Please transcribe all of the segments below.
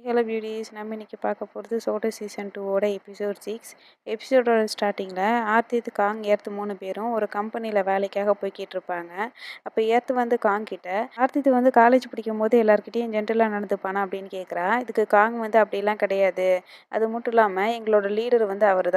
Hello beauties, நம்ம இன்னைக்கு பார்க்க போகிறது சோட்டா சீசன் 2ஓட எபிசோட் 6. எபிசோடோட ஸ்டார்டிங்கில் ஆர்த்தித் காங் ஏர்த்து 3 பேரும் ஒரு கம்பெனியில் வேலைக்காக போய்கிட்டு இருப்பாங்க. அப்போ ஏர்த்து வந்து காங் கிட்ட ஆர்த்தித் வந்து காலேஜ் படிக்கும் போது எல்லாருக்கிட்டையும் ஜென்டலாக நடந்துப்பானா அப்படின்னு கேட்குறா. இதுக்கு காங் வந்து அப்படிலாம் கிடையாது, அது மட்டும் இல்லாமல் எங்களோட லீடர் வந்து அவர்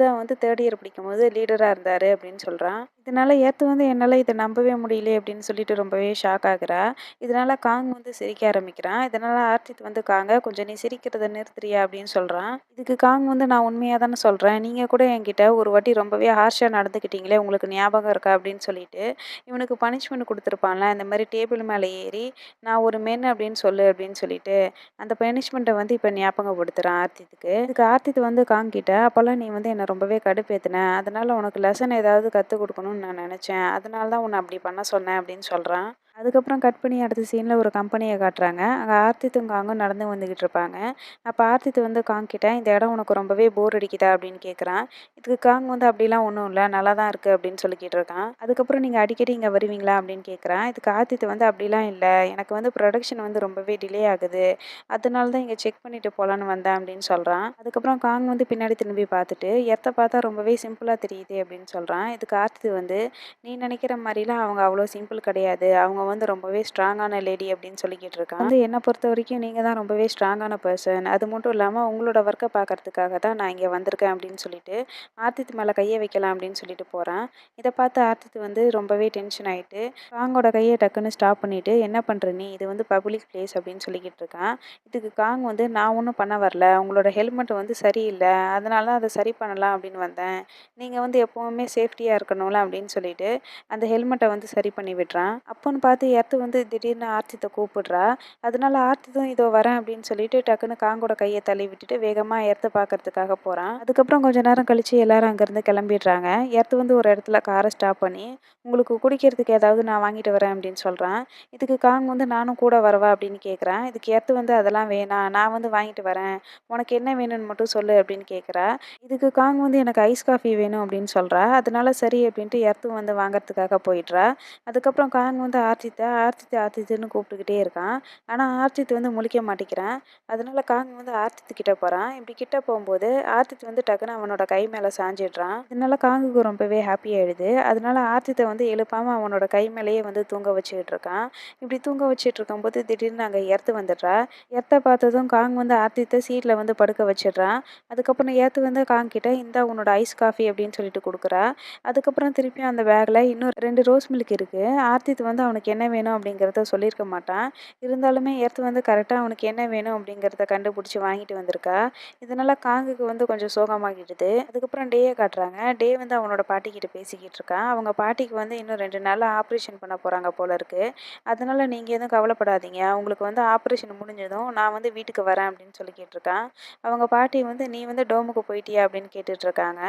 தான் வந்து 3rd இயர் படிக்கும்போது லீடராக இருந்தார் அப்படின்னு சொல்கிறான். இதனால ஏர்த்து வந்து என்னால் இதை நம்பவே முடியல அப்படின்னு சொல்லிட்டு ரொம்பவே ஷாக் ஆகுறா. இதனால காங் வந்து சிரிக்க ஆரம்பிக்கிறான். இதனால ஆர்த்தித் வந்து காங்க கொஞ்சம் நீ சிரிக்கிறத நிறுத்துறியா அப்படின்னு சொல்றான். இதுக்கு காங் வந்து நான் உண்மையாக தானே சொல்கிறேன், நீங்கள் கூட என்கிட்ட ஒரு வாட்டி ரொம்பவே ஹார்ஷாக நடந்துக்கிட்டீங்களே, உங்களுக்கு ஞாபகம் இருக்கா அப்படின்னு சொல்லிட்டு இவனுக்கு பனிஷ்மெண்ட் கொடுத்துருப்பான்ல, இந்த மாதிரி டேபிள் மேலே ஏறி நான் ஒரு மென் அப்படின்னு சொல்லு அப்படின்னு சொல்லிட்டு அந்த பனிஷ்மெண்ட்டை வந்து இப்போ ஞாபகப்படுத்துகிறான் ஆர்த்தித்துக்கு. இதுக்கு ஆர்த்தித் வந்து காங் கிட்ட அப்போல்லாம் நீ வந்து என்னை ரொம்பவே கடுப்பேத்தின, அதனால உனக்கு லெசன் ஏதாவது கற்றுக் கொடுக்கணும்னு நான் நினச்சேன், அதனால தான் உன்னை அப்படி பண்ண சொன்னேன் அப்படின்னு சொல்கிறான். அதுக்கப்புறம் கட் பண்ணி அடுத்த சீனில் ஒரு கம்பெனியை காட்டுறாங்க. அங்கே ஆர்த்தித்தும் காங்கும் நடந்து வந்துக்கிட்டு இருப்பாங்க. அப்போ ஆர்த்தித் வந்து காங் கிட்ட இந்த இடம் உனக்கு ரொம்பவே போர் அடிக்குதா அப்படின்னு கேட்குறான். இதுக்கு காங் வந்து அப்படிலாம் ஒன்றும் இல்லை, நல்லா தான் இருக்குது அப்படின்னு சொல்லிக்கிட்டு இருக்கான். அதுக்கப்புறம் நீங்கள் அடிக்கடி இங்கே வருவீங்களா அப்படின்னு கேட்குறான். இதுக்கு ஆர்த்தித் வந்து அப்படிலாம் இல்லை, எனக்கு வந்து ப்ரொடக்ஷன் வந்து ரொம்பவே டிலே ஆகுது, அதனால தான் இங்கே செக் பண்ணிட்டு போகலான்னு வந்தேன் அப்படின்னு சொல்கிறான். அதுக்கப்புறம் காங் வந்து பின்னாடி திரும்பி பார்த்துட்டு எர்த்தை பார்த்தா ரொம்பவே சிம்பிளாக தெரியுது அப்படின்னு சொல்கிறான். இதுக்கு ஆர்த்தித் வந்து நீ நினைக்கிற மாதிரிலாம் அவங்க அவ்வளோ சிம்பிள் கிடையாது, அவங்க வந்து ரொம்பவே ஸ்ட்ராங்கான லேடி அப்படின்னு சொல்லிக்கிட்டு இருக்கான். வந்து என்னை பொறுத்த வரைக்கும் நீங்கள் தான் ரொம்பவே ஸ்ட்ராங்கான பர்சன், அது மட்டும் இல்லாமல் உங்களோட ஒர்க்கை பார்க்கறதுக்காக தான் நான் இங்கே வந்திருக்கேன் அப்படின்னு சொல்லிட்டு ஆர்த்தித் மேலே கையை வைக்கலாம் அப்படின்னு சொல்லிட்டு போகிறான். இதை பார்த்து ஆர்த்தித் வந்து ரொம்பவே டென்ஷன் ஆகிட்டு காங்கோட கையை டக்குன்னு ஸ்டாப் பண்ணிவிட்டு என்ன பண்ணுற நீ, இது வந்து பப்ளிக் பிளேஸ் அப்படின்னு சொல்லிக்கிட்டு இருக்கான். இதுக்கு காங் வந்து நான் ஒன்றும் பண்ண வரல, உங்களோட ஹெல்மெட் வந்து சரியில்லை, அதனால தான் அதை சரி பண்ணலாம் அப்படின்னு வந்தேன், நீங்கள் வந்து எப்போவுமே சேஃப்டியாக இருக்கணும்ல அப்படின்னு சொல்லிட்டு அந்த ஹெல்மெட்டை வந்து சரி பண்ணி விடுறான். அப்போன்னு பார்த்து எர்த்து வந்து திடீர்னு ஆர்த்தித்தை கூப்பிடுறா. அதனால ஆர்த்தித்தும் இதோ வரேன் அப்படின்னு சொல்லிட்டு டக்குன்னு காங்கோட கையை தள்ளி விட்டுட்டு வேகமாக எர்த்தை பார்க்கறதுக்காக போகிறான். அதுக்கப்புறம் கொஞ்ச நேரம் கழிச்சு எல்லாரும் அங்கேருந்து கிளம்பிடுறாங்க. எர்த்து வந்து ஒரு இடத்துல காரை ஸ்டாப் பண்ணி உங்களுக்கு குடிக்கிறதுக்கு ஏதாவது நான் வாங்கிட்டு வரேன் அப்படின்னு சொல்கிறான். இதுக்கு காங் வந்து நானும் கூட வரவா அப்படின்னு கேட்குறான். இதுக்கு எர்த்து வந்து அதெல்லாம் வேணாம், நான் வந்து வாங்கிட்டு வரேன், உனக்கு என்ன வேணும்னு மட்டும் சொல்லு அப்படின்னு கேட்குறா. இதுக்கு காங் வந்து எனக்கு ஐஸ் காஃபி வேணும் அப்படின்னு சொல்கிறா. அதனால சரி அப்படின்ட்டு எர்த்தும் வந்து வாங்குறதுக்காக போயிடுறா. அதுக்கப்புறம் காங் வந்து ஆர்த்தித்துன்னு கூப்பிட்டுக்கிட்டே இருக்கான். ஆனால் ஆர்த்தித் வந்து முழிக்க மாட்டேங்கிறான். அதனால காங் வந்து ஆர்த்தித் கிட்ட போகிறான். இப்படி கிட்ட போகும்போது ஆர்த்தித் வந்து டக்குன்னு அவனோட கை மேலே சாஞ்சிடுறான். இதனால காங்குக்கு ரொம்பவே ஹாப்பி ஆயிடுது. அதனால ஆர்த்தித்தை வந்து எழுப்பாமல் அவனோட கை மேலேயே வந்து தூங்க வச்சுக்கிட்டு இருக்கான். இப்படி தூங்க வச்சுட்டு இருக்கும்போது திடீர்னு அங்கே எர்த்து வந்துடுறா. எர்த்தை பார்த்ததும் காங் வந்து ஆர்த்தித்தை சீட்டில் வந்து படுக்க வச்சிடுறான். அதுக்கப்புறம் எர்த்து வந்து காங் கிட்ட இந்தா உன்னோட ஐஸ் காஃபி அப்படின்னு சொல்லிட்டு கொடுக்குறா. அதுக்கப்புறம் திருப்பியும் அந்த பேக்கில் இன்னும் 2 ரோஸ் மில்க் இருக்குது. ஆர்த்தித் வந்து அவனுக்கு என்ன வேணும் அப்படிங்கிறத சொல்லியிருக்க மாட்டான். இருந்தாலுமே எர்த்து வந்து கரெக்டாக அவனுக்கு என்ன வேணும் அப்படிங்கிறத கண்டுபிடிச்சி வாங்கிட்டு வந்திருக்கா. இதனால் காங்குக்கு வந்து கொஞ்சம் சோகமாகிடுது. அதுக்கப்புறம் டேயை காட்டுறாங்க. டே வந்து அவனோட பாட்டிக்கிட்ட பேசிக்கிட்டு இருக்கான். அவங்க பாட்டிக்கு வந்து இன்னும் 2 நாளில் ஆப்ரேஷன் பண்ண போகிறாங்க போல இருக்குது. அதனால் நீங்கள் எதுவும் கவலைப்படாதீங்க, உங்களுக்கு வந்து ஆப்ரேஷன் முடிஞ்சதும் நான் வந்து வீட்டுக்கு வரேன் அப்படின்னு சொல்லிக்கிட்டு இருக்கான். அவங்க பாட்டி வந்து நீ வந்து டோமுக்கு போயிட்டியா அப்படின்னு கேட்டுட்டு இருக்காங்க.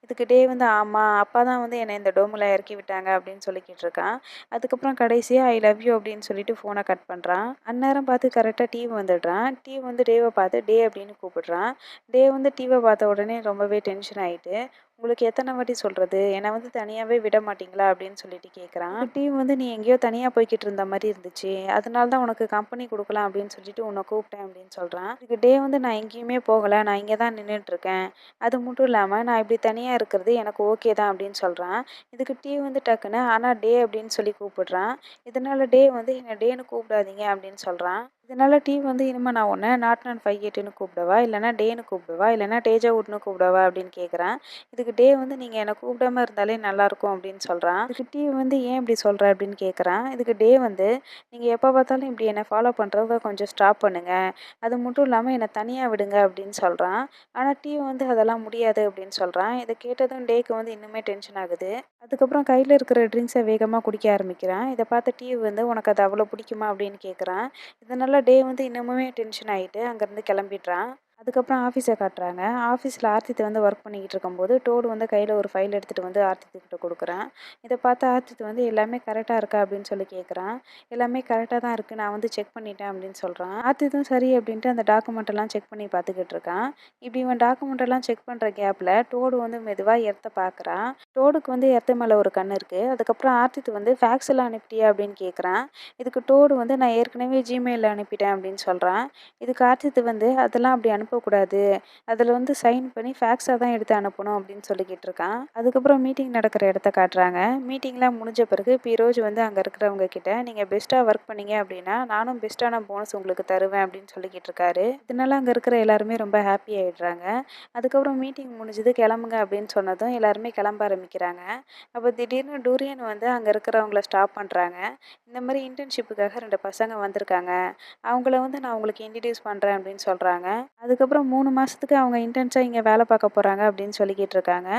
இதுக்கு டே வந்து ஆமாம், அப்பா தான் வந்து என்னை இந்த டோமில் இறக்கி விட்டாங்க அப்படின்னு சொல்லிக்கிட்டு இருக்கான். அதுக்கப்புறம் கடைசியாக ஐ லவ் யூ அப்படின்னு சொல்லிட்டு ஃபோனை கட் பண்ணுறான். அந்நேரம் பார்த்து கரெக்டாக டீவ் வந்துடுறான். டீவ் வந்து டேவை பார்த்து டே அப்படின்னு கூப்பிடுறான். டே வந்து டீவை பார்த்த உடனே ரொம்பவே டென்ஷன் ஆகிட்டு உங்களுக்கு எத்தனை வாட்டி சொல்கிறது, என்னை வந்து தனியாகவே விட மாட்டீங்களா அப்படின்னு சொல்லிட்டு கேட்குறான். டீவ் வந்து நீ எங்கேயோ தனியாக போய்கிட்டு இருந்த மாதிரி இருந்துச்சு, அதனால தான் உனக்கு கம்பெனி கொடுக்கலாம் அப்படின்னு சொல்லிட்டு உன்னை கூப்பிட்டேன் அப்படின்னு சொல்கிறான். இதுக்கு டே வந்து நான் எங்கேயுமே போகலை, நான் இங்கே தான் நின்றுட்டுருக்கேன், அது மட்டும் இல்லாமல் நான் இப்படி தனியாக இருக்கிறது எனக்கு ஓகே தான் அப்படின்னு சொல்கிறான். இதுக்கு டீ வந்து டக்குன்னு ஆனால் டே அப்படின்னு சொல்லி கூப்பிடுறான். இதனால டே வந்து என்னை டேன்னு கூப்பிடாதீங்க அப்படின்னு சொல்கிறான். இதனால டீ வந்து இனிமேல் நான் உன்னை நாட் நான் 58ன்னு கூப்பிடவா, இல்லைனா டேன்னு கூப்பிடவா, இல்லைனா டேஜாவுட்னு கூப்பிடவா அப்படின்னு கேட்குறான். இதுக்கு டே வந்து நீங்கள் என்னை கூப்பிடாம இருந்தாலே நல்லாயிருக்கும் அப்படின்னு சொல்கிறான். இதுக்கு டீ வந்து ஏன் இப்படி சொல்கிற அப்படின்னு கேட்குறான். இதுக்கு டே வந்து நீங்கள் எப்போ பார்த்தாலும் இப்படி என்னை ஃபாலோ பண்ணுறத கொஞ்சம் ஸ்டாப் பண்ணுங்கள், அது மட்டும் இல்லாமல் என்னை தனியாக விடுங்க அப்படின்னு சொல்கிறான். ஆனால் டீ வந்து அதெல்லாம் முடியாது அப்படின்னு சொல்கிறான். இதை கேட்டதும் டேக்கு வந்து இன்னுமே டென்ஷன் ஆகுது. அதுக்கப்புறம் கையில் இருக்கிற ட்ரிங்க்ஸை வேகமாக குடிக்க ஆரம்பிக்கிறான். இதை பார்த்த டீ வந்து உனக்கு அது அவ்வளோ பிடிக்குமா அப்படின்னு கேட்குறான். இதனால டே வந்து இன்னமுமே டென்ஷன் ஆகிட்டு அங்கேருந்து கிளம்பிடுறான். அதுக்கப்புறம் ஆஃபீஸை காட்டுறாங்க. ஆஃபீஸில் ஆர்த்தித் வந்து ஒர்க் பண்ணிக்கிட்டு இருக்கும்போது டோடு வந்து கையில் ஒரு ஃபைல் எடுத்துகிட்டு வந்து ஆர்த்தித்துக்கிட்ட கொடுக்குறான். இதை பார்த்து ஆர்த்தித் வந்து எல்லாமே கரெக்டாக இருக்கா அப்படின்னு சொல்லி கேட்குறான். எல்லாமே கரெக்டாக தான் இருக்குது, நான் வந்து செக் பண்ணிட்டேன் அப்படின்னு சொல்கிறான். ஆர்த்தித்தும் சரி அப்படின்ட்டு அந்த டாக்குமெண்ட்டெல்லாம் செக் பண்ணி பார்த்துக்கிட்டு இருக்கான். இப்படி இவன் டாக்குமெண்ட்டெல்லாம் செக் பண்ணுற கேப்பில் டோடு வந்து மெதுவாக எர்த்தை பார்க்குறான். டோடுக்கு வந்து எர்த்து மேலே ஒரு கண் இருக்குது. அதுக்கப்புறம் ஆர்த்தித் வந்து ஃபேக்ஸ் எல்லாம் அனுப்பிட்டியா அப்படின்னு கேட்குறான். இதுக்கு டோடு வந்து நான் ஏற்கனவே ஜிமெயிலில் அனுப்பிட்டேன் அப்படின்னு சொல்கிறான். இதுக்கு ஆர்த்தித் வந்து அதெல்லாம் அப்படி அனுப்பக்கூடாது, அதில் வந்து சைன் பண்ணி ஃபேக்ஸாக தான் எடுத்து அனுப்பணும் அப்படின்னு சொல்லிக்கிட்டு இருக்கான். அதுக்கப்புறம் மீட்டிங் நடக்கிற இடத்த காட்டுறாங்க. மீட்டிங்லாம் முடிஞ்ச பிறகு பிரோஜ் வந்து அங்கே இருக்கிறவங்க கிட்ட நீங்கள் பெஸ்ட்டாக ஒர்க் பண்ணீங்க அப்படின்னா நானும் பெஸ்ட்டான போனஸ் உங்களுக்கு தருவேன் அப்படின்னு சொல்லிக்கிட்டு இருக்காரு. இதனால அங்கே இருக்கிற எல்லாருமே ரொம்ப ஹாப்பி ஆகிடுறாங்க. அதுக்கப்புறம் மீட்டிங் முடிஞ்சது, கிளம்புங்க அப்படின்னு சொன்னதும் எல்லாருமே கிளம்ப ஆரம்பிக்கிறாங்க. அப்போ திடீர்னு டூரியன் வந்து அங்கே இருக்கிறவங்கள ஸ்டாப் பண்ணுறாங்க. இந்த மாதிரி இன்டர்ன்ஷிப்புக்காக 2 பசங்க வந்திருக்காங்க, அவங்கள வந்து நான் உங்களுக்கு இன்ட்ரடியூஸ் பண்ணுறேன் அப்படின்னு சொல்கிறாங்க. அதுக்கப்புறம் 3 மாதத்துக்கு அவங்க இன்டர்ன்ஸாக இங்கே வேலை பார்க்க போகிறாங்க அப்படின்னு சொல்லிக்கிட்டு இருக்காங்க.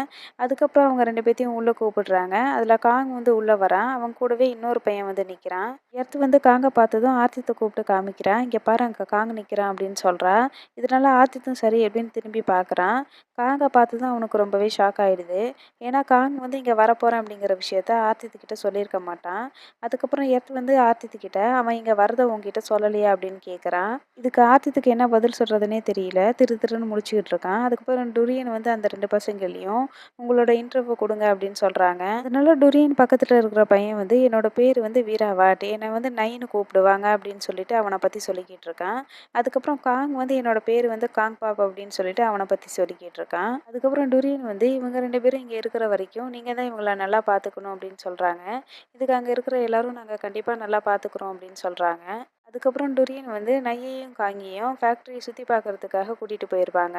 அதுக்கப்புறம் அவங்க 2 பேத்தையும் உள்ளே கூப்பிடுறாங்க. அதில் காங் வந்து உள்ளே வரான். அவங்க கூடவே இன்னொரு பையன் வந்து நிற்கிறான். எர்த் வந்து காங்கை பார்த்ததும் ஆர்த்தித்தை கூப்பிட்டு காமிக்கிறான். இங்கே பாரு அங்கே காங் நிற்கிறான் அப்படின்னு சொல்கிறா. இதனால ஆர்த்தித்தும் சரி அப்படின்னு திரும்பி பார்க்குறான். காங்கை பார்த்ததும் அவனுக்கு ரொம்பவே ஷாக் ஆகிடுது. ஏன்னா காங் வந்து இங்கே வரப்போகிறேன் அப்படிங்கிற விஷயத்த ஆர்த்தித்துக்கிட்ட சொல்லியிருக்க மாட்டான். அதுக்கப்புறம் எர்த் வந்து ஆர்த்தித்துக்கிட்ட அவன் இங்கே வரதை உங்ககிட்ட சொல்லலையா அப்படின்னு கேட்குறான். இதுக்கு ஆர்த்தித்துக்கு என்ன பதில் சொல்கிறதுனே தெரியல. திருன்னு முழிச்சுக்கிட்டு இருக்கான். அதுக்கப்புறம் டுரியன் வந்து அந்த 2 பசங்களையும் உங்களோட இன்டர்வியூ கொடுங்க அப்படின்னு சொல்கிறாங்க. அதனால டுரியன் பக்கத்தில் இருக்கிற பையன் வந்து என்னோட பேர் வந்து வீராவாட், என்னை வந்து நைன்னு கூப்பிடுவாங்க அப்படின்னு சொல்லிட்டு அவனை பற்றி சொல்லிக்கிட்டு இருக்கான். அதுக்கப்புறம் காங் வந்து என்னோட பேர் வந்து காங் பாப் அப்படின்னு சொல்லிட்டு அவனை பற்றி சொல்லிக்கிட்டு இருக்கான். அதுக்கப்புறம் டுரியன் வந்து இவங்க 2 பேரும் இங்கே இருக்கிற வரைக்கும் நீங்கள் தான் இவங்கள நல்லா பார்த்துக்கணும் அப்படின்னு சொல்கிறாங்க. இதுக்கு அங்கே இருக்கிற எல்லாரும் நாங்கள் கண்டிப்பாக நல்லா பார்த்துக்குறோம் அப்படின்னு சொல்கிறாங்க. அதுக்கப்புறம் டுரியன் வந்து நையையும் காங்கியையும் ஃபேக்ட்ரியை சுற்றி பார்க்கறதுக்காக கூட்டிகிட்டு போயிருப்பாங்க.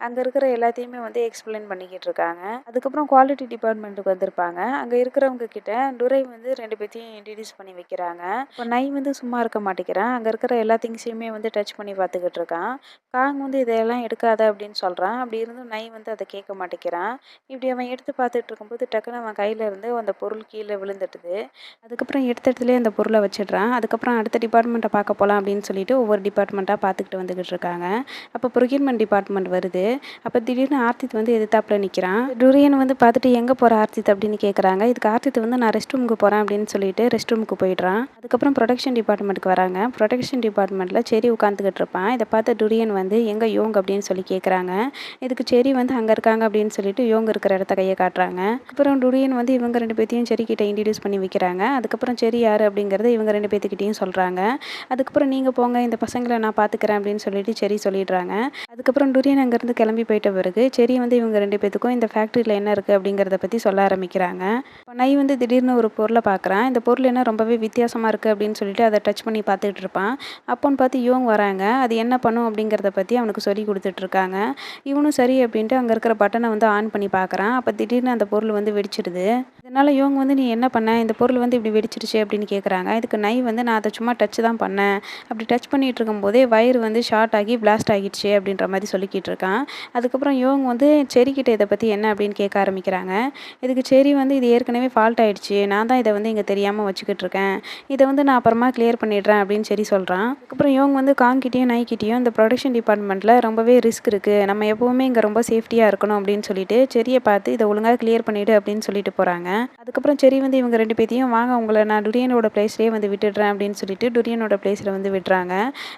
அங்கே இருக்கிற எல்லாத்தையுமே வந்து எக்ஸ்பிளைன் பண்ணிக்கிட்டு இருக்காங்க. அதுக்கப்புறம் குவாலிட்டி டிபார்ட்மெண்ட்டுக்கு வந்திருப்பாங்க. அங்கே இருக்கிறவங்க கிட்ட டுரை வந்து 2 பேத்தையும் இன்ட்ரடியூஸ் பண்ணி வைக்கிறாங்க. இப்போ நை வந்து சும்மா இருக்க மாட்டேங்கிறான். அங்கே இருக்கிற எல்லா திங்ஸையுமே வந்து டச் பண்ணி பார்த்துக்கிட்டு இருக்கான். காங் வந்து இதெல்லாம் எடுக்காத அப்படின்னு சொல்கிறான். அப்படி இருந்தும் நை வந்து அதை கேட்க மாட்டேங்கிறான். இப்படி அவன் எடுத்து பார்த்துட்டு இருக்கும்போது டக்குன்னு அவன் கையில இருந்து அந்த பொருள் கீழே விழுந்துட்டுது. அதுக்கப்புறம் எடுத்த இடத்துலயே அந்த பொருளை வச்சிடுறான். அதுக்கப்புறம் அடுத்த டிபார்ட்மெண்ட்டை பார்க்க போகலாம் அப்படின்னு சொல்லிட்டு ஒவ்வொரு டிபார்ட்மெண்ட்டாக பார்த்துக்கிட்டு வந்துக்கிட்டு இருக்காங்க. அப்போ ப்ரொக்யூர்மெண்ட் டிபார்ட்மெண்ட் வருது. அப்போ திடீர்னு ஆர்த்தித் வந்து எதிர்த்தாப்புல நிற்கிறான். டுரியன் வந்து பார்த்துட்டு எங்கே போகிற ஆர்த்தித் அப்படின்னு கேட்குறாங்க. இதுக்கு ஆர்த்தித் வந்து நான் ரெஸ்ட் ரூமுக்கு போகிறேன் அப்படின்னு சொல்லிட்டு ரெஸ்ட் ரூமுக்கு போயிடுறான். அதுக்கப்புறம் ப்ரொடக்ஷன் டிபார்ட்மெண்ட்டுக்கு வராங்க. ப்ரொடக்ஷன் டிபார்ட்மெண்ட்டில் செரி உட்காந்துக்கிட்டு இருப்பான். இதை பார்த்து டுரியன் வந்து எங்கே யோங் அப்படின்னு சொல்லி கேட்குறாங்க. இதுக்கு செரி வந்து அங்கே இருக்காங்க அப்படின்னு சொல்லிட்டு யோங் இருக்கிற இடத்த கையை காட்டுறாங்க. அப்புறம் டுரியன் வந்து இவங்க 2 பேத்தையும் செரி கிட்ட இன்ட்ரடியூஸ் பண்ணி வைக்கிறாங்க. அதுக்கப்புறம் செரி யார் அப்படிங்கிறத இவங்க 2 பேத்துக்கிட்டையும் சொல்கிறாங்க. அதுக்கப்புறம் நீங்கள் போங்க, இந்த பசங்களை நான் பார்த்துக்கிறேன் அப்படின்னு சொல்லிட்டு செரி சொல்லிடுறாங்க. அதுக்கப்புறம் டுரியன் அங்கேருந்து கிளம்பி போயிட்ட பிறகு செரி வந்து இவங்க 2 பேத்துக்கும் இந்த ஃபேக்ட்ரியில் என்ன இருக்குது அப்படிங்கிறத பற்றி சொல்ல ஆரம்பிக்கிறாங்க. இப்போ நை வந்து திடீர்னு ஒரு பொருளை பார்க்குறான். இந்த பொருள் என்ன ரொம்பவே வித்தியாசமாக இருக்குது அப்படின்னு சொல்லிட்டு அதை டச் பண்ணி பார்த்துக்கிட்டு இருப்பான். அப்போன்னு பார்த்து யோங் வராங்க. அது என்ன பண்ணும் அப்படிங்கிறத பற்றி அவனுக்கு சொல்லி கொடுத்துட்ருக்காங்க. இவனும் சரி அப்படின்ட்டு அங்கே இருக்கிற பட்டனை வந்து ஆன் பண்ணி பார்க்குறான். அப்போ திடீர்னு அந்த பொருள் வந்து வெடிச்சிடுது. இதனால் யோங் வந்து நீ என்ன பண்ண, இந்த பொருள் வந்து இப்படி வெடிச்சிருச்சு அப்படின்னு கேட்குறாங்க. இதுக்கு நை வந்து நான் அதை சும்மா டச் தான் பண்ணேன், அப்படி டச் பண்ணிகிட்டு இருக்கும்போதே வயர் வந்து ஷார்ட் ஆகி பிளாஸ்ட் ஆகிடுச்சு அப்படின்ற மாதிரி சொல்லிக்கிட்டு இருக்கான். அதுக்கப்புறம் யோங் வந்து செரிக்கிட்ட இதை பற்றி என்ன அப்படின்னு கேட்க ஆரம்பிக்கிறாங்க. இதுக்கு செரி வந்து இது ஏற்கனவே ஃபால்ட் ஆகிடுச்சு, நான் தான் இதை வந்து இங்கே தெரியாமல் வச்சுக்கிட்டு இருக்கேன், இதை வந்து நான் அப்புறமா கிளியர் பண்ணிடுறேன் அப்படின்னு செரி சொல்கிறான். அதுக்கப்புறம் யோங் வந்து காங்கிட்டையும் நைக்கிட்டையும் இந்த ப்ரொடக்ஷன் டிபார்ட்மெண்ட்டில் ரொம்பவே ரிஸ்க் இருக்குது, நம்ம எப்போவுமே இங்கே ரொம்ப சேஃப்டியாக இருக்கணும் அப்படின்னு சொல்லிட்டு செரியை பார்த்து இதை ஒழுங்காக கிளியர் பண்ணிவிடு அப்படின்னு சொல்லிட்டு போகிறாங்க. அதுக்கப்புறம் செரி வந்து இவங்க 2 பேத்தையும் வாங்க உங்களை நான் டுரியனோட பிளேஸ்லேயே வந்து விட்டுடுறேன் அப்படின்னு சொல்லிட்டு டுரியனோட பிளேஸில் வந்து விடுறாங்க.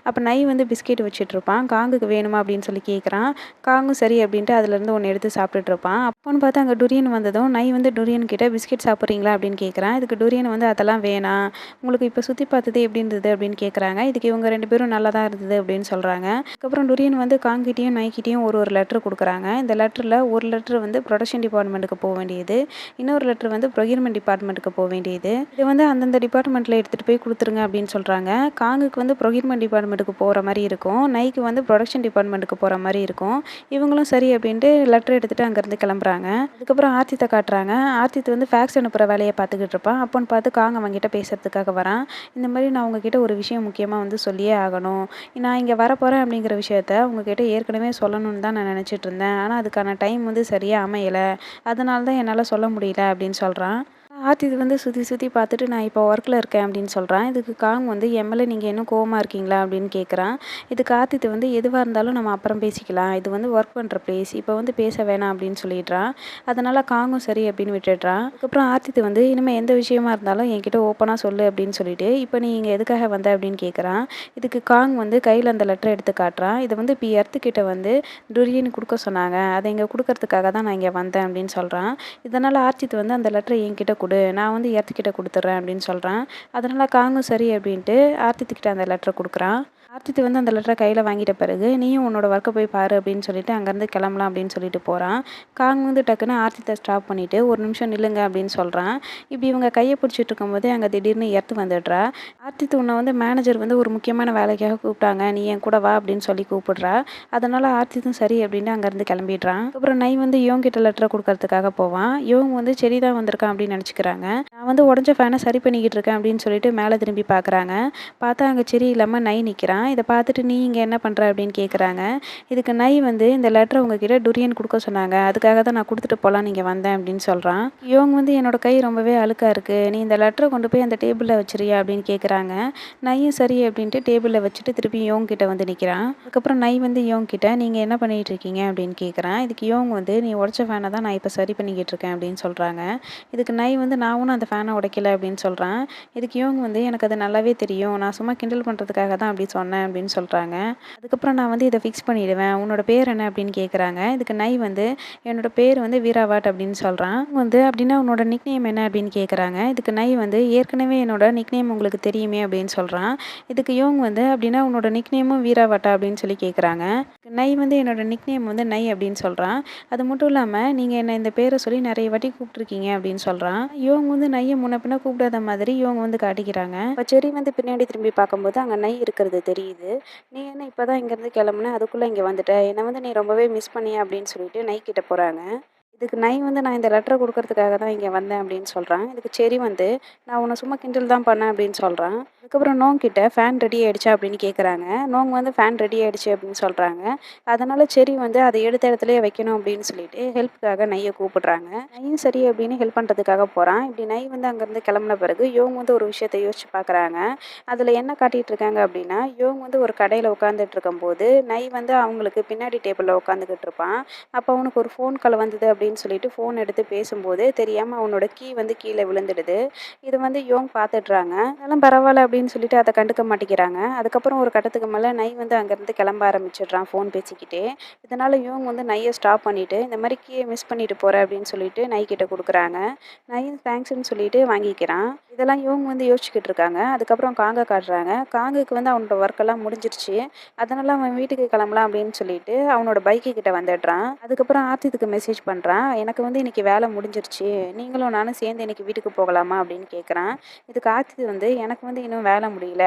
அப்போ நை வந்து பிஸ்கெட் வச்சுட்டு இருப்பான். காங்குக்கு வேணுமா அப்படின்னு சொல்லி கேட்குறான். காங்கும் சரி அப்படின்ட்டு அதுலேருந்து ஒன்று எடுத்து சாப்பிட்டுட்டு இருப்பான். அப்போன்னு பார்த்து அங்கே டுரியன் வந்ததும் நை வந்து டுரியன் கிட்ட பிஸ்கெட் சாப்பிட்றீங்களா அப்படின்னு கேட்குறான். இதுக்கு டுரியன் வந்து அதெல்லாம் வேணாம், உங்களுக்கு இப்போ சுற்றி பார்த்தது எப்படி இருந்தது அப்படின்னு கேட்குறாங்க. இதுக்கு இவங்க 2 பேரும் நல்லா தான் இருந்தது அப்படின்னு சொல்கிறாங்க. அதுக்கப்புறம் டுரியன் வந்து காங்கிட்டையும் நைக்கிட்டையும் ஒரு லெட்டர் கொடுக்குறாங்க. இந்த லெட்டரில் ஒரு லெட்டர் வந்து ப்ரொடக்ஷன் டிபார்ட்மெண்ட்டுக்கு போக வேண்டியது, இன்னொரு லெட்டர் வந்து ப்ரொக்யூர்மெண்ட் டிபார்ட்மெண்ட்டுக்கு போக வேண்டியது. இது வந்து அந்தந்த டிபார்ட்மெண்ட்டில் எடுத்துகிட்டு போய் கொடுத்துருங்க அப்படின்னு சொல்கிறாங்க. காங்குக்கு வந்து ப்ரொக்யூர்மெண்ட் டிபார்ட்மெண்ட்டுக்கு போகிற மாதிரி இருக்கும், நைக்கு வந்து ப்ரொடக்ஷன் டிபார்ட்மெண்ட்டுக்கு போகிற மாதிரி இருக்கும். இவங்களும் சரி அப்படின்ட்டு லெட்டர் எடுத்துகிட்டு அங்கேருந்து கிளம்புறாங்க. அதுக்கப்புறம் ஆர்த்தித்தை காட்டுறாங்க. ஆர்த்தித் வந்து ஃபேக்ஸ் அனுப்புகிற வேலையை பார்த்துக்கிட்டு இருப்பான். அப்போன்னு பார்த்து காங் அவங்ககிட்ட பேசுறதுக்காக வரான். இந்த மாதிரி நான் உங்ககிட்ட ஒரு விஷயம் முக்கியமாக வந்து சொல்லியே ஆகணும், நான் இங்கே வரப்போகிறேன் அப்படிங்கிற விஷயத்த உங்ககிட்ட ஏற்கனவே சொல்லணும்னு தான் நான் நினச்சிட்டு இருந்தேன், ஆனால் அதுக்கான டைம் வந்து சரியாக அமையலை, அதனால தான் என்னால் சொல்ல முடியல அப்படின்னு சொல்கிறான். ஆர்த்தி இது வந்து சுற்றி சுற்றி பார்த்துட்டு நான் இப்போ ஒர்க்கில் இருக்கேன் அப்படின்னு சொல்கிறான். இதுக்கு காங் வந்து என் மேலே நீங்கள் இன்னும் கோவமா இருக்கீங்களா அப்படின்னு கேட்குறான். இதுக்கு ஆர்த்தித் வந்து எதுவாக இருந்தாலும் நம்ம அப்புறம் பேசிக்கலாம், இது வந்து ஒர்க் பண்ணுற பிளேஸ், இப்போ வந்து பேச வேணாம் அப்படின்னு சொல்லிடுறான். அதனால் காங்கும் சரி அப்படின்னு விட்டுடுறான். அதுக்கப்புறம் ஆர்த்தித் வந்து இனிமேல் எந்த விஷயமா இருந்தாலும் என்கிட்ட ஓப்பனாக சொல்லு அப்படின்னு சொல்லிட்டு இப்போ நீ இங்கே எதுக்காக வந்த அப்படின்னு கேட்குறான். இதுக்கு காங் வந்து கையில் அந்த லெட்டரை எடுத்து காட்டுறான். இதை வந்து இப்போ எர்த்துக்கிட்ட வந்து டுரியன் கொடுக்க சொன்னாங்க, அதை இங்கே கொடுக்கறதுக்காக தான் நான் இங்கே வந்தேன் அப்படின்னு சொல்கிறான். இதனால் ஆர்த்தித் வந்து அந்த லெட்டரை என்கிட்ட கொடு, நான் வந்து எர்த்துக்கிட்ட கொடுத்துட்றேன் அப்படின்னு சொல்கிறான். அதனால் காங்கும் சரி அப்படின்ட்டு ஆர்த்தித்துக்கிட்ட அந்த லெட்டரை கொடுக்குறான். ஆர்த்தித் வந்து அந்த லெட்டரை கையில் வாங்கிட்ட பிறகு நீயும் உன்னோட ஒர்க்கை போய் பாரு அப்படின்னு சொல்லிட்டு அங்கேருந்து கிளம்பலாம் அப்படின்னு சொல்லிட்டு போகிறான். காங் வந்து டக்குன்னு ஆர்த்தித்தை ஸ்டாப் பண்ணிவிட்டு ஒரு நிமிஷம் நில்லுங்க அப்படின்னு சொல்கிறான். இப்படி இவங்க கையை பிடிச்சிட்டு இருக்கும்போது அங்கே திடீர்னு எர்த்து வந்துடுறா. ஆர்த்தித் உன்னை வந்து மேனேஜர் வந்து ஒரு முக்கியமான வேலைக்காக கூப்பிட்டாங்க, நீ என் கூட வா அப்படின்னு சொல்லி கூப்பிடுறா. அதனால் ஆர்த்தித்தும் சரி அப்படின்ட்டு அங்கேருந்து கிளம்பிடுறான். அப்புறம் நை வந்து யோங் கிட்ட லெட்டரை கொடுக்கறதுக்காக போவான். யோங் வந்து செடி தான் வந்திருக்கான் அப்படின்னு நினச்சிக்கிறாங்க. நான் வந்து உடஞ்ச ஃபேனை சரி பண்ணிக்கிட்டு இருக்கேன் அப்படின்னு சொல்லிட்டு மேலே திரும்பி பார்க்குறாங்க. பார்த்தா அங்கே செடி இல்லாமல் நை நிற்கிறான். இதை பார்த்துட்டு நீ இங்கே என்ன பண்ணுற அப்படின்னு கேட்குறாங்க. இதுக்கு நை வந்து இந்த லெட்டரை உங்ககிட்ட டுரியன் கொடுக்க சொன்னாங்க, அதுக்காக தான் நான் கொடுத்துட்டு போகலாம் நீங்கள் வந்தேன் அப்படின்னு சொல்கிறான். யோங் வந்து என்னோட கை ரொம்பவே அழுக்காக இருக்குது, நீ இந்த லெட்டரை கொண்டு போய் அந்த டேபிளில் வச்சிரியா அப்படின்னு கேட்குறாங்க. நையும் சரி அப்படின்ட்டு டேபிளில் வச்சுட்டு திருப்பி யோங் கிட்ட வந்து நிற்கிறான். அதுக்கப்புறம் நை வந்து யோங் கிட்ட நீங்கள் என்ன பண்ணிகிட்டு இருக்கீங்க அப்படின்னு கேட்குறான். இதுக்கு யோங் வந்து நீ உடச்ச ஃபேனை தான் நான் இப்போ சரி பண்ணிக்கிட்டு இருக்கேன் அப்படின்னு சொல்கிறாங்க. இதுக்கு நை வந்து நான் ஒன்றும் அந்த ஃபேனை உடைக்கல அப்படின்னு சொல்கிறான். இதுக்கு யோங் வந்து எனக்கு அது நல்லாவே தெரியும், நான் சும்மா கிண்டல் பண்ணுறதுக்காக தான் அப்படி சொன்னேன் அப்படின்னு சொல்கிறாங்க. அதுக்கப்புறம் நான் வந்து இதை ஃபிக்ஸ் பண்ணிடுவேன், உன்னோட பேர் என்ன அப்படின்னு கேட்குறாங்க. இதுக்கு நை வந்து என்னோட பேர் வந்து வீராவாட் அப்படின்னு சொல்கிறான். வந்து அப்படின்னா உன்னோட நிக் நேம் என்ன அப்படின்னு கேட்குறாங்க. இதுக்கு நை வந்து ஏற்கனவே என்னோட நிக் நேம் உங்களுக்கு தெரியுமே அப்படின்னு சொல்கிறான். இதுக்கு யோங் வந்து அப்படின்னா உன்னோட நிக் நேமும் வீராவாட்டா அப்படின்னு சொல்லி கேட்குறாங்க. நை வந்து என்னோட நிக் நேம் வந்து நை அப்படின்னு சொல்கிறான். அது மட்டும் இல்லாமல் நீங்கள் என்ன இந்த பேரை சொல்லி நிறைய வாட்டி கூப்பிட்ருக்கீங்க அப்படின்னு சொல்கிறான். யோங் வந்து நையை முன்ன பின்ன கூப்பிடாத மாதிரி யோங் வந்து காட்டிக்கிறாங்க. இப்போ செடி வந்து பின்னாடி திரும்பி பார்க்கும்போது அங்கே நை இருக்கிறது தெரியுது. நீ என்ன இப்போ தான் இங்கேருந்து கிளம்புன, அதுக்குள்ளே இங்கே வந்துட்ட, என்னை வந்து நீ ரொம்பவே மிஸ் பண்ணிய அப்படின்னு சொல்லிட்டு நை கிட்ட போகிறாங்க. இதுக்கு நை வந்து நான் இந்த லெட்டரை கொடுக்கறதுக்காக தான் இங்கே வந்தேன் அப்படின்னு சொல்கிறான். இதுக்கு செரி வந்து நான் உன்னை சும்மா கிண்டல் தான் பண்ணேன் அப்படின்னு சொல்கிறான். அதுக்கப்புறம் நோங் கிட்ட ஃபேன் ரெடி ஆகிடுச்சா அப்படின்னு கேட்குறாங்க. நோங் வந்து ஃபேன் ரெடி ஆகிடுச்சு அப்படின்னு சொல்கிறாங்க. அதனால் செரி வந்து அதை எடுத்த இடத்துலையே வைக்கணும் அப்படின்னு சொல்லிட்டு ஹெல்ப்புக்காக நையை கூப்பிடுறாங்க. நையும் சரி அப்படின்னு ஹெல்ப் பண்ணுறதுக்காக போகிறான். இப்படி நை வந்து அங்கேருந்து கிளம்புன பிறகு யோங் வந்து ஒரு விஷயத்தை யோசிச்சு பார்க்குறாங்க. அதில் என்ன காட்டிகிட்டு இருக்காங்க அப்படின்னா, யோங் வந்து ஒரு கடையில் உட்காந்துட்டு இருக்கும்போது நை வந்து அவங்களுக்கு பின்னாடி டேபிளில் உட்காந்துக்கிட்டு இருப்பான். அப்போ அவனுக்கு ஒரு ஃபோன் கால் வந்தது அப்படின்னு சொல்லிட்டு ஃபோன் எடுத்து பேசும்போது தெரியாமல் அவனோட கீ வந்து கீழே விழுந்துடுது. இது வந்து யோங் பார்த்துடுறாங்க. அதெல்லாம் பரவாயில்ல அப்படின்னு சொல்லிட்டு அதை கண்டுக்க மாட்டேங்கிறாங்க. அதுக்கப்புறம் ஒரு கட்டத்துக்கு மேலே நை வந்து அங்கேருந்து கிளம்ப ஆரம்பிச்சிடுறான் ஃபோன் பேசிக்கிட்டே. இதனால் யோங் வந்து நையை ஸ்டாப் பண்ணிவிட்டு இந்த மாதிரி கீயை மிஸ் பண்ணிட்டு போகிறேன் அப்படின்னு சொல்லிட்டு நை கிட்ட கொடுக்குறாங்க. நையும் தேங்க்ஸ்ன்னு சொல்லிட்டு வாங்கிக்கிறான். இதெல்லாம் யோங் வந்து யோசிச்சுக்கிட்டு இருக்காங்க. அதுக்கப்புறம் காங்கை காட்டுறாங்க. காங்குக்கு வந்து அவனோட ஒர்க்கெல்லாம் முடிஞ்சிருச்சு. அதனால் அவன் வீட்டுக்கு கிளம்பலாம் அப்படின்னு சொல்லிட்டு அவனோட பைக்கு கிட்ட வந்துடுறான். அதுக்கப்புறம் ஆர்த்தித்துக்கு மெசேஜ் பண்ணுறான். எனக்கு வந்து இன்றைக்கி வேலை முடிஞ்சிருச்சு, நீங்களும் நானும் சேர்ந்து இன்றைக்கி வீட்டுக்கு போகலாமா அப்படின்னு கேட்குறான். இதுக்கு ஆர்த்தி வந்து எனக்கு வந்து இன்னும் வேலை முடியல,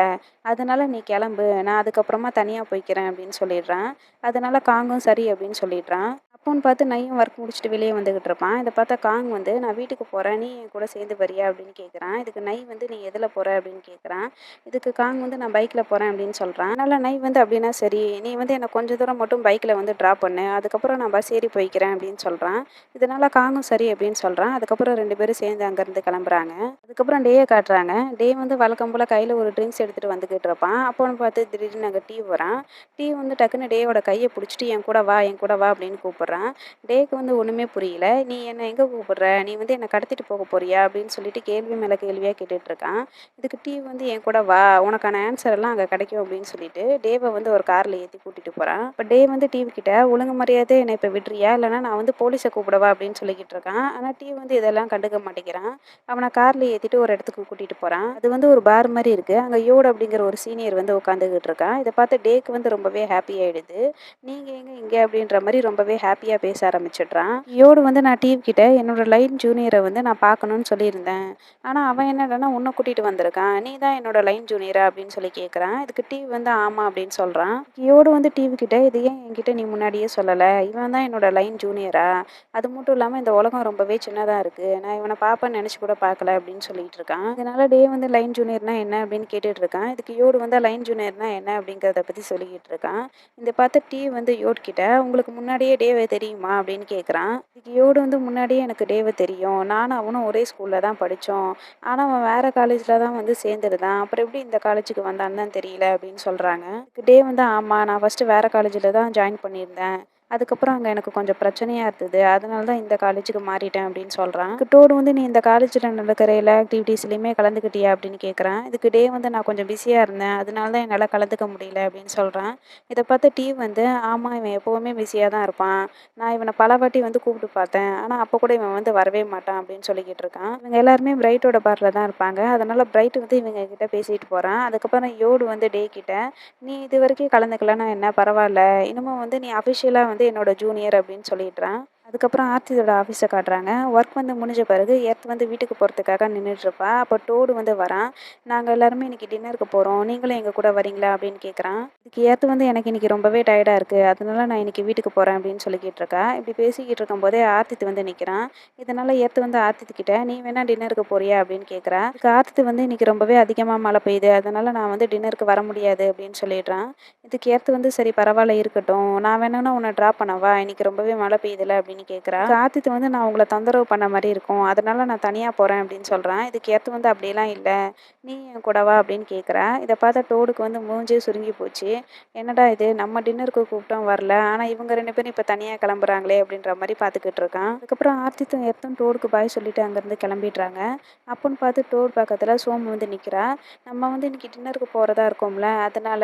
அதனால் நீ கிளம்பு, நான் அதுக்கப்புறமா தனியாக போய்க்கிறேன் அப்படின்னு சொல்லிடுறான். அதனால் காங்கும் சரி அப்படின்னு சொல்லிடுறான். அப்போன்னு பார்த்து நையும் ஒர்க் முடிச்சுட்டு வெளியே வந்துக்கிட்டு இருப்பான். இதை பார்த்தா காங் வந்து நான் வீட்டுக்கு போகிறேன், நீ என் கூட சேர்ந்து வரியா அப்படின்னு கேட்குறான். இதுக்கு நை வந்து நீ எதில் போகிற அப்படின்னு கேட்குறான். இதுக்கு காங் வந்து நான் பைக்கில் போகிறேன் அப்படின்னு சொல்கிறான். அதனால் நை வந்து அப்படின்னா சரி, நீ வந்து என்னை கொஞ்சம் தூரம் மட்டும் பைக்கில் வந்து ட்ராப் பண்ணு, அதுக்கப்புறம் நான் பஸ் ஏறி போய்க்கிறேன் அப்படின்னு சொல்கிறான். இதனால் காங்கும் சரி அப்படின்னு சொல்கிறான். அதுக்கப்புறம் 2 பேரும் சேர்ந்து அங்கேருந்து கிளம்புறாங்க. அதுக்கப்புறம் டேயை காட்டுறாங்க. டே வந்து வழக்கம் போல் கையில் ஒரு ட்ரிங்க்ஸ் எடுத்துகிட்டு வந்துக்கிட்டு இருப்பான். அப்போன்னு பார்த்து திடீர்னு அங்கே டீ வரான். டீ வந்து டக்குன்னு டேயோட கையை பிடிச்சிட்டு என் கூட வா என் கூட வா அப்படின்னு கூப்பிட்றான். டேக்கு வந்து ஒன்றுமே புரியல. நீ என்னை எங்கே கூப்பிடுற, நீ வந்து என்னை கடத்திட்டு போக போறியா அப்படின்னு சொல்லிட்டு கேள்வி மேலே கேள்வியாக கேட்டுட்டு இருக்கான். இதுக்கு டீ வந்து என் கூட வா, உனக்கான ஆன்சர் எல்லாம் அங்கே கிடைக்கும் அப்படின்னு சொல்லிட்டு டேவை வந்து ஒரு காரில் ஏற்றி கூட்டிகிட்டு போகிறான். இப்போ டே வந்து டிவி கிட்ட ஒழுங்கு மரியாதை என்னை இப்போ விட்றியா, இல்லைனா நான் வந்து போலீஸை கூப்பிடவா அப்படின்னு சொல்லிக்கிட்டு இருக்கான். ஆனால் டீ வந்து இதெல்லாம் கண்டுக்க மாட்டேங்கிறான். அவனை காரில் ஏற்றிட்டு ஒரு இடத்துக்கு கூட்டிகிட்டு போகிறான். அது வந்து ஒரு பார் மாதிரி இருக்குது. அங்கே யோட் அப்படிங்கிற ஒரு சீனியர் வந்து உட்காந்துக்கிட்டு இருக்கான். இதை பார்த்து டேக்கு வந்து ரொம்பவே ஹாப்பி ஆகிடுது. நீங்கள் எங்கே இங்கே அப்படின்ற மாதிரி ரொம்பவே ஹாப்பியாக பேச ஆரம்பிச்சிடுறான். யோடு வந்து நான் டிவி கிட்ட என்னோட லைன் ஜூனியரை வந்து நான் பார்க்கணும்னு சொல்லியிருந்தேன், ஆனால் அவன் என்னடான்னா உன்னை கூட்டிகிட்டு வந்திருக்கான், நீ தான் என்னோட லைன் ஜூனியரா அப்படின்னு சொல்லி கேட்குறான். இதுக்கு டிவி வந்து ஆமாம் அப்படின்னு சொல்கிறான். யோடு வந்து டிவி கிட்ட இது ஏன் என்கிட்ட நீ முன்னாடியே சொல்லலை, இவன் தான் என்னோட லைன் ஜூனியரா, அது மட்டும் இல்லாமல் இந்த உலகம் ரொம்பவே சின்னதாக இருக்குது, நான் இவனை பார்ப்பேன்னு நினச்சி கூட பார்க்கல அப்படின்னு சொல்லிட்டு இருக்கான். இதனால டே வந்து லைன் ஜூனியர்னா என்ன அப்படின்னு கேட்டுட்டு இருக்கான். இதுக்கு யோடு வந்து லைன் ஜூனியர்னா என்ன அப்படிங்கிறத பற்றி சொல்லிக்கிட்டு இருக்கான். இதை பார்த்து டீ வந்து யோட் கிட்ட உங்களுக்கு முன்னாடியே டேவை தெரியுமா அப்படின்னு கேட்குறான். இதுக்கு யோடு வந்து முன்னாடியே எனக்கு டேவை தெரியும். நானும் அவனும் ஒரே ஸ்கூல்ல தான் படித்தோம். ஆனால் அவன் வேற காலேஜில் தான் வந்து சேர்ந்துருந்தான். அப்புறம் எப்படி இந்த காலேஜுக்கு வந்தான்னு தான் தெரியல அப்படின்னு சொல்கிறாங்க. இதுக்கு டே வந்து ஆமாம், நான் ஃபஸ்ட்டு வேற காலேஜில் தான் ஜாயின் பண்ணியிருந்தேன். அதுக்கப்புறம் அங்கே எனக்கு கொஞ்சம் பிரச்சனையா இருந்தது. அதனால தான் இந்த காலேஜுக்கு மாறிட்டேன் அப்படின்னு சொல்றான். இதுக்கு டோடு வந்து நீ இந்த காலேஜ்ல நடக்கிற எல்லா ஆக்டிவிட்டீஸ்லயுமே கலந்துக்கிட்டியா அப்படின்னு கேட்குறான். இதுக்கு டே வந்து நான் கொஞ்சம் பிஸியா இருந்தேன். அதனால தான் என்னால கலந்துக்க முடியல அப்படின்னு சொல்றான். இத பார்த்து டீவ் வந்து ஆமா, இவன் எப்பவுமே பிஸியா தான் இருப்பான். நான் இவனை பல வாட்டி வந்து கூப்பிட்டு பார்த்தேன். ஆனா அப்போ கூட இவன் வந்து வரவே மாட்டான் அப்படின்னு சொல்லிக்கிட்டு இருக்கான். இவங்க எல்லாருமே பிரைட்டோட பார்ல தான் இருப்பாங்க. அதனால பிரைட் வந்து இவங்க கிட்ட பேசிட்டு போறான். அதுக்கப்புறம் யோடு வந்து டே கிட்ட நீ இது வரைக்கும் கலந்துக்கலன்னா என்ன பரவாயில்ல. இன்னமும் வந்து நீ அஃபிஷியலா வந்து என்னோட ஜூனியர் அப்படின்னு சொல்லிடுறான். அதுக்கப்புறம் ஆர்த்தியோட ஆஃபீஸை காட்டுறாங்க. ஒர்க் வந்து முடிஞ்ச பிறகு எர்த் வந்து வீட்டுக்கு போகிறதுக்காக நின்றுட்டுருப்பா. அப்போ டோடு வந்து வரான். நாங்கள் எல்லாருமே இன்னைக்கு டின்னருக்கு போகிறோம், நீங்களும் எங்கள் கூட வரீங்களா அப்படின்னு கேட்குறான். இதுக்கு எர்த் வந்து எனக்கு இன்னைக்கு ரொம்பவே டயர்டாக இருக்குது, அதனால நான் இன்னைக்கு வீட்டுக்கு போகிறேன் அப்படின்னு சொல்லிக்கிட்டு இருக்கா. இப்படி பேசிக்கிட்டு இருக்கும்போதே ஆர்த்தித் வந்து நிற்கிறான். இதனால எர்த் வந்து ஆர்த்தித் கிட்ட நீ வேணா டின்னருக்கு போறியா அப்படின்னு கேட்குறா. இதுக்கு ஆர்த்தித் வந்து இன்னைக்கு ரொம்பவே அதிகமாக மழை பெய்யுது, அதனால நான் வந்து டின்னருக்கு வர முடியாது அப்படின்னு சொல்லிடுறான். இதுக்கு எர்த் வந்து சரி பரவாயில்ல இருக்கட்டும், நான் வேணும்னா உன்னை ட்ராப் பண்ணவா, இன்னைக்கு ரொம்பவே மழை பெய்யுதுல அப்படின்னு கேட்குறா. கார்த்தித் வந்து நான் உங்களை தொந்தரவு பண்ண மாதிரி இருக்கும், அதனால நான் தனியாக போகிறேன் அப்படின்னு சொல்கிறேன். இதுக்கு எர்த் வந்து அப்படியெல்லாம் இல்லை, நீ என் கூட வா அப்படின்னு கேட்குறா. இதை பார்த்தா டோடுக்கு வந்து மூஞ்சே சுருங்கி போச்சு. என்னடா இது, நம்ம டின்னருக்கு கூப்பிட்டோம் வரல, ஆனால் இவங்க 2 பேரும் இப்போ தனியாக கிளம்புறாங்களே அப்படின்ற மாதிரி பார்த்துக்கிட்டு இருக்கான். அதுக்கப்புறம் ஆர்த்தித்தும் எர்த்தும் டோடுக்கு பாய் சொல்லிட்டு அங்கேருந்து கிளம்பிடுறாங்க. அப்போன்னு பார்த்து டோடு பக்கத்தில் சோமு வந்து நிற்கிறா. நம்ம வந்து இன்னைக்கு டின்னருக்கு போகிறதா இருக்கோம்ல, அதனால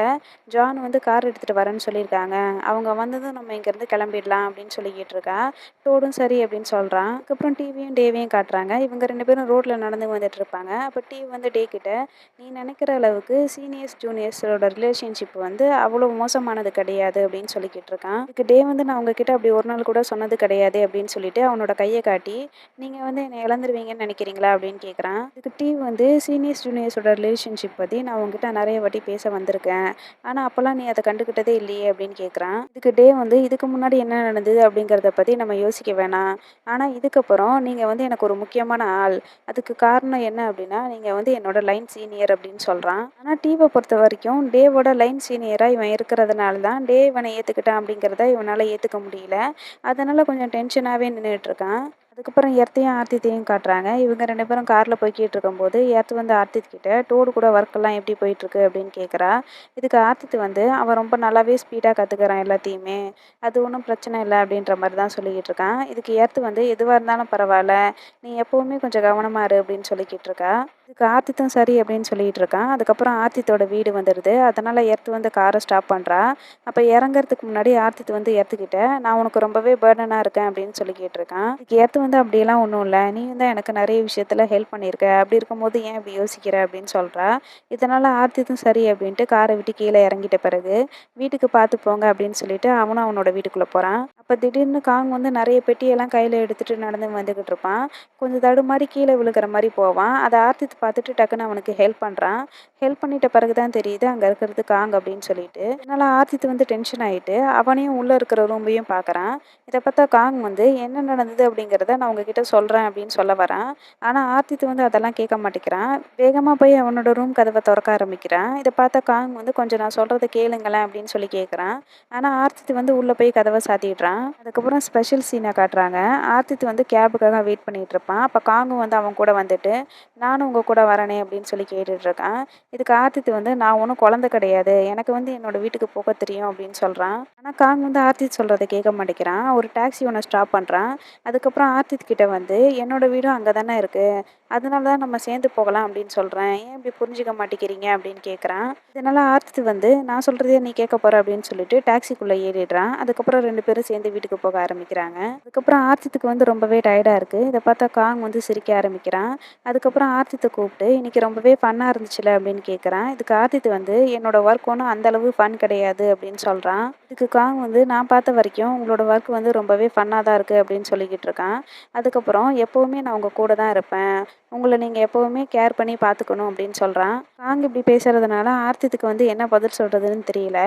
ஜான் வந்து கார் எடுத்துகிட்டு வரேன்னு சொல்லியிருக்காங்க, அவங்க வந்ததும் நம்ம இங்கேருந்து கிளம்பிடலாம் அப்படின்னு சொல்லிக்கிட்டு இருக்கா. டோடும் சரி அப்படின்னு சொல்கிறான். அதுக்கப்புறம் டிவியும் டேவையும் காட்டுறாங்க. இவங்க 2 பேரும் ரோட்டில் நடந்து வந்துட்டு இருப்பாங்க. அப்போ டிவி வந்து டே கிட்ட நீ நினைக்கிற அளவுக்கு சீனியர்ஸ் ஜூனியர்ஸோட ரிலேஷன்ஷிப் வந்து அவ்வளோ மோசமானது கிடையாது அப்படின்னு சொல்லிக்கிட்டு இருக்கான். இதுக்கு டே வந்து நான் உங்ககிட்ட அப்படி ஒரு நாள் கூட சொன்னது கிடையாது அப்படின்னு சொல்லிட்டு அவனோட கையை காட்டி நீங்கள் வந்து என்னை இழந்துருவீங்கன்னு நினைக்கிறீங்களா அப்படின்னு கேட்குறான். இதுக்கு டிவி வந்து சீனியர்ஸ் ஜூனியர்ஸோட ரிலேஷன்ஷிப் பற்றி நான் உங்ககிட்ட நிறைய வாட்டி பேச வந்திருக்கேன், ஆனால் அப்போல்லாம் நீ அதை கண்டுக்கிட்டதே இல்லையே அப்படின்னு கேட்குறான். இதுக்கு டே வந்து இதுக்கு முன்னாடி என்ன நடந்தது அப்படிங்கிறத பற்றி நம்ம யோசிக்க வேணாம், ஆனால் இதுக்கப்புறம் நீங்கள் வந்து எனக்கு ஒரு முக்கியமான ஆள், அதுக்கு காரணம் என்ன அப்படின்னா நீங்கள் வந்து என்னோட லைன் சீனியர் அப்படின்னு சொல்கிறான். ஆனால் டீவை பொறுத்த வரைக்கும் டேவோட லைன் சீனியராக இவன் இருக்கிறதுனால தான் டே இவனை ஏற்றுக்கிட்டான் அப்படிங்கிறத இவனால் ஏற்றுக்க முடியல. அதனால் கொஞ்சம் டென்ஷனாகவே நின்றுட்டு இருக்கான். அதுக்கப்புறம் எர்த்தையும் ஆர்த்தித்தையும் காட்டுறாங்க. இவங்க 2 பேரும் காரில் போய்க்கிட்டு இருக்கும்போது எர்த் வந்து ஆர்த்தித் கிட்ட டோடு கூட ஒர்க்கெல்லாம் எப்படி போயிட்டுருக்கு அப்படின்னு கேட்குறா. இதுக்கு ஆர்த்தித் வந்து அவன் ரொம்ப நல்லாவே ஸ்பீடாக கற்றுக்கிறான் எல்லாத்தையுமே, அது ஒன்றும் பிரச்சனை இல்லை அப்படின்ற மாதிரி தான் சொல்லிக்கிட்டு இருக்கான். இதுக்கு எர்த் வந்து எதுவாக இருந்தாலும் பரவாயில்ல, நீ எப்போவுமே கொஞ்சம் கவனமாக இரு அப்படின்னு சொல்லிக்கிட்டு இருக்கா. இதுக்கு ஆர்த்தித்தும் சரி அப்படின்னு சொல்லிட்டு இருக்கான். அதுக்கப்புறம் ஆர்த்தித்தோட வீடு வந்துடுது. அதனால எர்த் வந்து காரை ஸ்டாப் பண்ணுறா. அப்போ இறங்குறதுக்கு முன்னாடி ஆர்த்தித் வந்து எர்த்துக்கிட்ட நான் உனக்கு ரொம்பவே பேர்டனாக இருக்கேன் அப்படின்னு சொல்லிக்கிட்டு இருக்கான். இதுக்கு எர்த் வந்து அப்படியெல்லாம் ஒன்றும் இல்லை, நீ தான் எனக்கு நிறைய விஷயத்தில் ஹெல்ப் பண்ணியிருக்க, அப்படி இருக்கும்போது ஏன் இப்படி யோசிக்கிற அப்படின்னு சொல்கிறா. இதனால் ஆர்த்தித்தும் சரி அப்படின்ட்டு காரை விட்டு கீழே இறங்கிட்ட பிறகு வீட்டுக்கு பார்த்து போங்க அப்படின்னு சொல்லிட்டு அவனும் அவனோட வீட்டுக்குள்ளே போகிறான். அப்போ திடீர்னு காங் வந்து நிறைய பெட்டியெல்லாம் கையில் எடுத்துகிட்டு நடந்து வந்துக்கிட்டு இருப்பான். கொஞ்சம் தடுமாறி கீழே விழுகிற மாதிரி போவான். அதை ஆர்த்தித் பார்த்துட்டு டக்குன்னு அவனுக்கு ஹெல்ப் பண்ணுறான். ஹெல்ப் பண்ணிட்ட பிறகு தான் தெரியுது அங்கே இருக்கிறது காங் அப்படின்னு சொல்லிட்டு. இதனால் ஆர்த்தித் வந்து டென்ஷன் ஆகிட்டு அவனையும் உள்ளே இருக்கிற ரூம்பையும் பார்க்குறான். இதை பார்த்தா காங் வந்து என்ன நடந்தது அப்படிங்கிறத நான் உங்ககிட்ட சொல்கிறேன் அப்படின்னு சொல்ல வரான். ஆனால் ஆர்த்தித் வந்து அதெல்லாம் கேட்க மாட்டேங்கிறான். வேகமாக போய் அவனோட ரூம் கதவை திறக்க ஆரம்பிக்கிறான். இதை பார்த்தா காங் வந்து கொஞ்சம் நான் சொல்கிறத கேளுங்களேன் அப்படின்னு சொல்லி கேட்குறான். ஆனால் ஆர்த்தித் வந்து உள்ளே போய் கதவை சாத்திடுறான். அதுக்கப்புறம் ஸ்பெஷல் சீனை காட்டுறாங்க. ஆர்த்தித் வந்து கேபுக்காக வெயிட் பண்ணிட்டு இருப்பான். அப்போ காங்கும் வந்து அவன் கூட வந்துட்டு நானும் உங்கள் கூட வரனே அப்படின்னு சொல்லி கேட்டுட்டு இருக்கான். இதுக்கு ஆர்த்தித் வந்து நான் ஒன்றும் குழந்தை கிடையாது, எனக்கு வந்து என்னோட வீட்டுக்கு போக தெரியும் அப்படின்னு சொல்கிறான். ஆனால் காங் வந்து ஆர்த்தித் சொல்கிறத கேட்க மாட்டேங்கிறான். ஒரு டாக்ஸி ஒன்று ஸ்டாப் பண்ணுறான். அதுக்கப்புறம் ஆர்த்தித் கிட்ட வந்து என்னோட வீடும் அங்கே தானே இருக்குது, அதனால தான் நம்ம சேர்ந்து போகலாம் அப்படின்னு சொல்கிறேன், ஏன் இப்படி புரிஞ்சுக்க மாட்டேங்கிறீங்க அப்படின்னு கேட்குறான். இதனால் ஆர்த்தித் வந்து நான் சொல்கிறதே நீ கேட்க போகிற அப்படின்னு சொல்லிட்டு டாக்ஸிக்குள்ளே ஏறிடுறான். அதுக்கப்புறம் 2 பேரும் சேர்ந்து வீட்டுக்கு போக ஆரம்பிக்கிறாங்க. அதுக்கப்புறம் ஆர்த்தித்துக்கு வந்து ரொம்பவே டயர்டாக இருக்குது. இதை பார்த்தா காங் வந்து சிரிக்க ஆரம்பிக்கிறான். அதுக்கப்புறம் ஆர்த்தித்தை கூப்பிட்டு இன்னைக்கு ரொம்பவே ஃபன்னாக இருந்துச்சுல அப்படின்னு கேட்குறான். இதுக்கு ஆர்த்தித் வந்து என்னோட ஒர்க் ஒன்றும் அந்தளவு ஃபன் கிடையாது அப்படின்னு சொல்கிறான். இதுக்கு காங் வந்து நான் பார்த்த வரைக்கும் உங்களோட ஒர்க் வந்து ரொம்பவே ஃபன்னாக தான் இருக்குது அப்படின்னு சொல்லிக்கிட்டு இருக்கான். அதுக்கப்புறம் எப்போவுமே நான் உங்கள் கூட தான் இருப்பேன், உங்களை நீங்கள் எப்போவுமே கேர் பண்ணி பார்த்துக்கணும் அப்படின்னு சொல்கிறான். காங் இப்படி பேசுகிறதுனால ஆர்த்தித்துக்கு வந்து என்ன பதில் சொல்கிறதுன்னு தெரியல.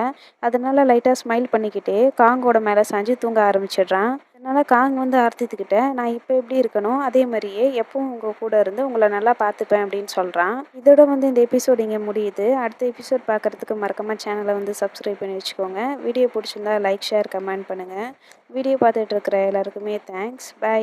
அதனால லைட்டாக ஸ்மைல் பண்ணிக்கிட்டே காங்கோட மேலே சாஞ்சு தூங்க ஆரம்பிச்சிடுறான். அதனால் காங் வந்து ஆர்த்தித்துக்கிட்ட நான் இப்போ எப்படி இருக்கனோ அதே மாதிரியே எப்பவும் உங்கள் கூட இருந்து உங்களை நல்லா பார்த்துப்பேன் அப்படின்னு சொல்கிறான். இதோட வந்து இந்த எபிசோட் இங்கே முடியுது. அடுத்த எபிசோட் பார்க்குறதுக்கு மறக்காம சேனலை வந்து சப்ஸ்கிரைப் பண்ணி வச்சுக்கோங்க. வீடியோ பிடிச்சிருந்தா லைக், ஷேர், கமெண்ட் பண்ணுங்கள். வீடியோ பார்த்துட்டு இருக்கிற எல்லாருக்குமே தேங்க்ஸ். பை.